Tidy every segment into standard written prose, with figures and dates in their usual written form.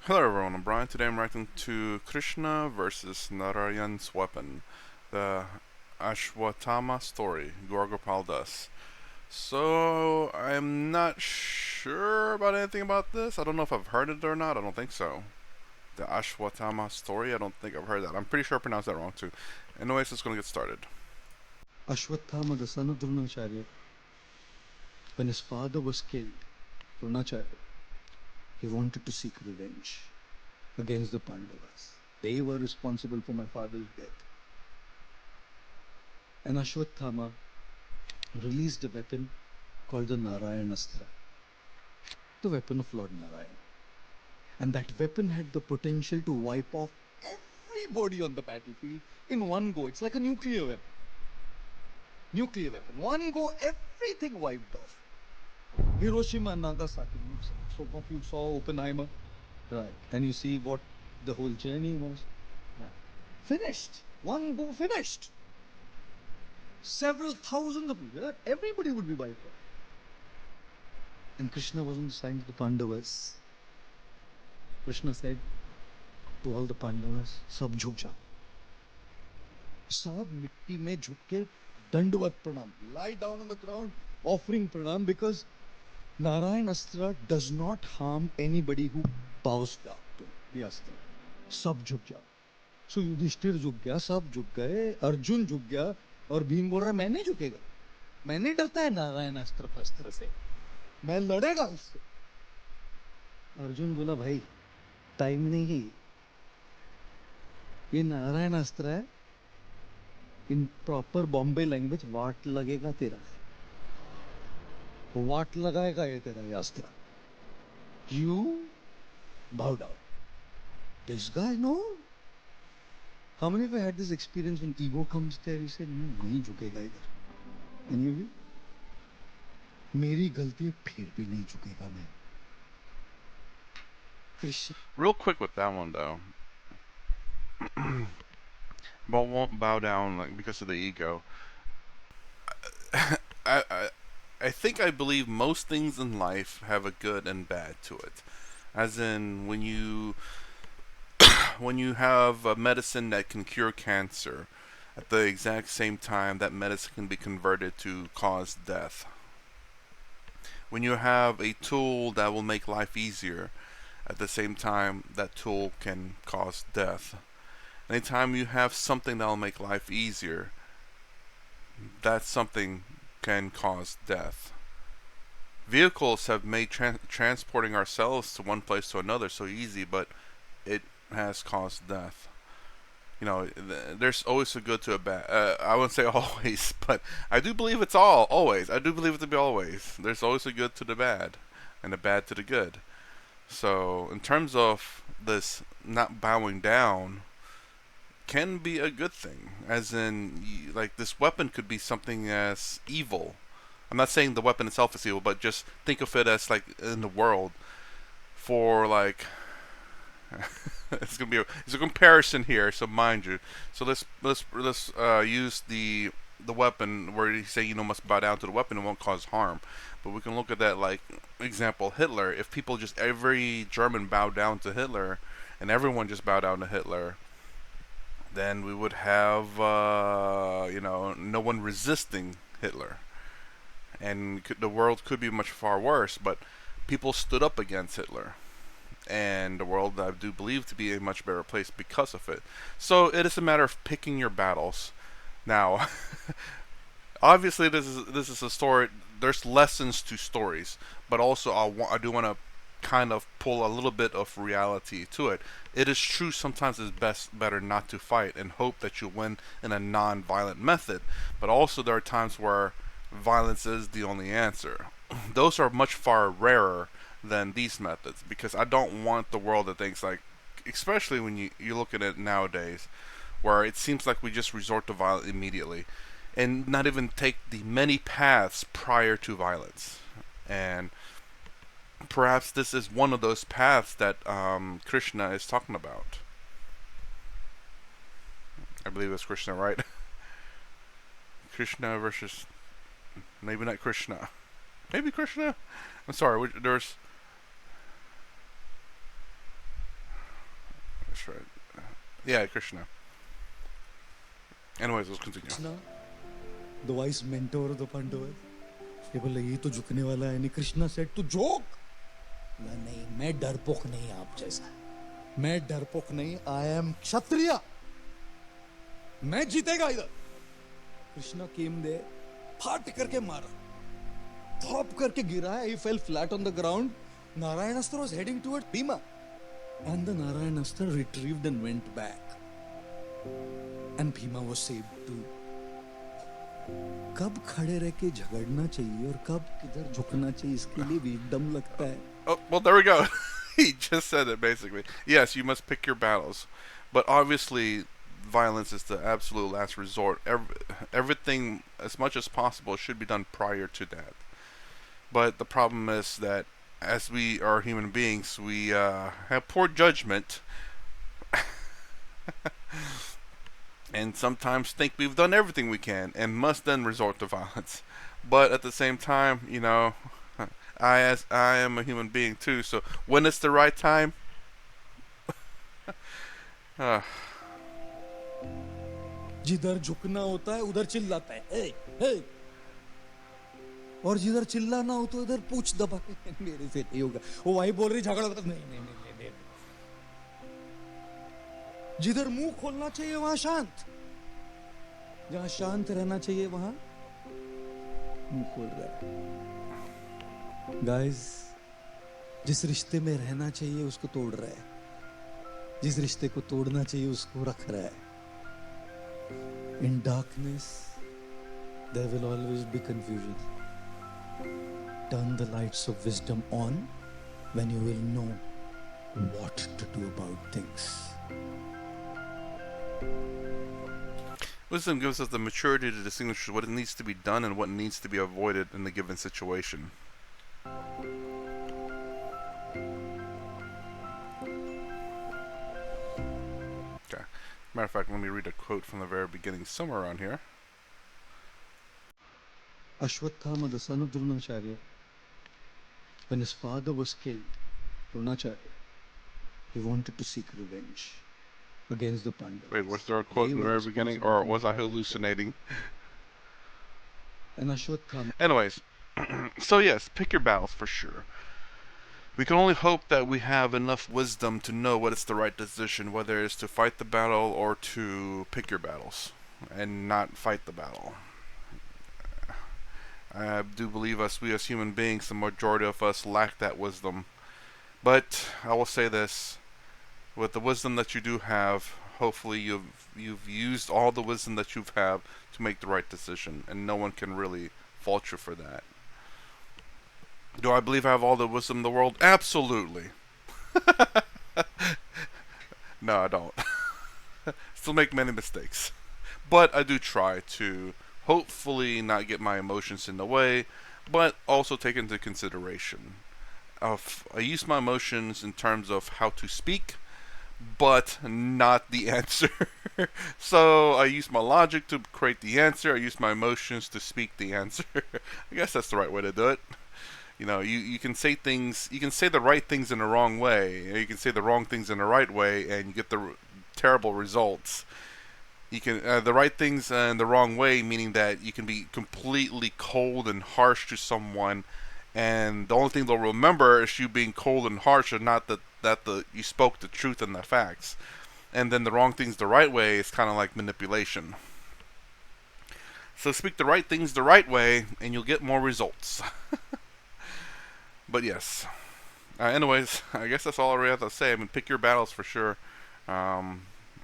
Hello everyone, I'm Brian. Today I'm reacting to Krishna versus Narayan's weapon, the Ashwathama story, Gaur Das. So, I'm not sure about anything about this. I don't know if I've heard it or not. I don't think so. The Ashwathama story, I don't think I've heard that. I'm pretty sure I pronounced that wrong too. Anyways, let's gonna get started. Ashwathama, the son of Dronacharya, when his father was killed, Dronacharya, he wanted to seek revenge against the Pandavas. They were responsible for my father's death. And Ashwathama released a weapon called the Narayan Astra, the weapon of Lord Narayan. And that weapon had the potential to wipe off everybody on the battlefield in one go. It's like a nuclear weapon. Nuclear weapon. One go, everything wiped off. Hiroshima and Nagasaki. Some of you saw Oppenheimer. Right. And you see what the whole journey was. Right. Finished. One go finished. Several thousands of people. Everybody would be wiped out. And Krishna was on the side of the Pandavas. Krishna said to all the Pandavas, Sab jhuk jao. Sab mitti mein jhuk ke dandavat pranam. Lie down on the ground, offering pranam, because Narayan Astra does not harm anybody who bows down to the Astra. सब झुक जाओ. सो युधिष्ठिर झुक गया, सब झुक गए, अर्जुन झुक गया, और भीम बोल रहा मैं नहीं झुकेगा, मैं नहीं डरता है नारायण अस्त्र फस्त्र से, मैं लड़ेगा उससे. अर्जुन बोला भाई टाइम नहीं, ये नारायण अस्त्र है, इन प्रॉपर बॉम्बे लैंग्वेज वाट लगेगा तेरा, वाट लगाएगा ये तेरा ये अस्त्र. You bow down. This guy, no. How many of you had this experience when ego comes there? You say, no, नहीं झुकेगा इधर. Any of you? मेरी गलती है फिर भी नहीं झुकेगा मैं. Krishna. Real quick with that one though. But won't bow down like because of the ego. I, I I think I believe most things in life have a good and bad to it. As in when you have a medicine that can cure cancer, at the exact same time that medicine can be converted to cause death. When you have a tool that will make life easier, at the same time that tool can cause death. Anytime you have something that will make life easier, that something can cause death. Vehicles have made transporting ourselves to one place to another so easy, but it has caused death. You know, there's always a good to a bad. I wouldn't say always, but I do believe it's always. I do believe it to be always. There's always a good to the bad, and a bad to the good. So, in terms of this not bowing down, can be a good thing. As in, like, this weapon could be something as evil. I'm not saying the weapon itself is evil, but just think of it as, like, in the world. For, like, it's a comparison here, so mind you. So let's use the weapon where you say must bow down to the weapon, it won't cause harm. But we can look at that like example Hitler. If people just every German bowed down to Hitler, and everyone just bowed down to Hitler, then we would have no one resisting Hitler, and the world could be much far worse. But people stood up against Hitler, and the world I do believe to be a much better place because of it. So it is a matter of picking your battles. Now, obviously, this is a story. There's lessons to stories, but also I do want to kind of pull a little bit of reality to it. It is true sometimes it's better not to fight and hope that you win in a non-violent method, but also there are times where violence is the only answer. Those are much far rarer than these methods because I don't want the world that thinks like, especially when you look at it nowadays, where it seems like we just resort to violence immediately and not even take the many paths prior to violence. And perhaps this is one of those paths that Krishna is talking about. I believe it's Krishna, right? Krishna versus maybe not Krishna, maybe Krishna. I'm sorry. There's That's right. Yeah, Krishna. Anyways, let's continue. Krishna, the wise mentor of the Pandavas. ये बोले ये तो झुकने वाला है नहीं. Krishna said to joke. नहीं, मैं डरपोक नहीं आप जैसा. मैं डरपोक नहीं. I am क्षत्रिय. मैं जीतेगा इधर. Krishna came there, फाट करके मारा, थॉप करके गिरा. He fell flat on the ground. Narayan Astra was heading toward Bhima, and the Narayan Astra retrieved and went back, and Bhima was saved too. कब खड़े रह के झगड़ना चाहिए और कब किधर झुकना चाहिए, इसके लिए भी दम लगता है. Oh, well, there we go. He just said it basically. Yes, you must pick your battles, but obviously, violence is the absolute last resort. Everything, as much as possible, should be done prior to that. But the problem is that as we are human beings, we have poor judgment, and sometimes think we've done everything we can and must then resort to violence. But at the same time, you know, I am a human being too. So when it's the right time, जिधर झुकना होता है उधर चिल्लाता है, hey, hey! और जिधर चिल्लाना हो तो इधर पूछ दबा के मेरे से नहीं होगा. वो वही बोल रही झगड़ा नहीं नहीं नहीं नहीं. जिधर मुंह खोलना चाहिए वहां शांत, जहां शांत रहना चाहिए वहां मुंह खोल रहा है. गाइस, जिस रिश्ते में रहना चाहिए उसको तोड़ रहा है, जिस रिश्ते को तोड़ना चाहिए उसको रख रहा है. In darkness, there will always be confusion. Turn the lights of wisdom on when you will know what to do about things. Wisdom gives us the maturity to distinguish what needs to be done and what needs to be avoided in the given situation. Okay. Matter of fact, let me read a quote from the very beginning, somewhere around here. Ashwathama, the son of Dronacharya, when his father was killed, Dronacharya, he wanted to seek revenge against the Pandavas. Wait, was there a quote in the very beginning, or was I hallucinating? And Ashwathama. Anyways, so yes, pick your battles for sure. We can only hope that we have enough wisdom to know what is the right decision, whether it's to fight the battle or to pick your battles and not fight the battle. I do believe we as human beings, the majority of us lack that wisdom. But I will say this, with the wisdom that you do have, hopefully you've used all the wisdom that you have to make the right decision, and no one can really fault you for that. Do I believe I have all the wisdom in the world? Absolutely. No, I don't. Still make many mistakes. But I do try to hopefully not get my emotions in the way, but also take into consideration. I use my emotions in terms of how to speak, but not the answer. So I use my logic to create the answer. I use my emotions to speak the answer. I guess that's the right way to do it. You know, you can say things, you can say the right things in the wrong way, or you can say the wrong things in the right way, and you get the terrible results. You can the right things in the wrong way, meaning that you can be completely cold and harsh to someone, and the only thing they'll remember is you being cold and harsh, and not that you spoke the truth and the facts. And then the wrong things the right way is kind of like manipulation. So speak the right things the right way, and you'll get more results. But yes. Anyways, I guess that's all I really have to say. I mean, pick your battles for sure.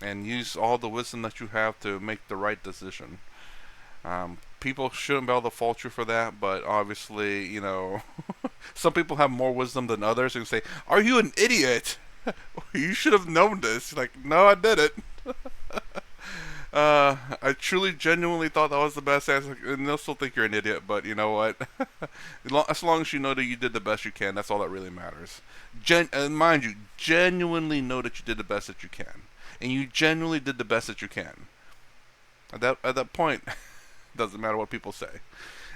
And use all the wisdom that you have to make the right decision. People shouldn't be able to fault you for that, but obviously, you know, some people have more wisdom than others and say, "Are you an idiot? You should have known this." Like, no, I didn't. I truly, genuinely thought that was the best answer, and they'll still think you're an idiot, but you know what? As long as you know that you did the best you can, that's all that really matters. Mind you, genuinely know that you did the best that you can. And you genuinely did the best that you can. At that point, doesn't matter what people say.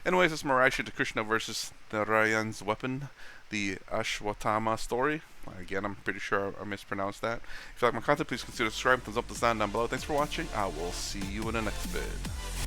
Anyways, it's my reaction to Krishna versus Narayan's weapon, the Ashwathama story. Again, I'm pretty sure I mispronounced that. If you like my content, please consider subscribing, thumbs up, thumbs down below. Thanks for watching. I will see you in the next vid.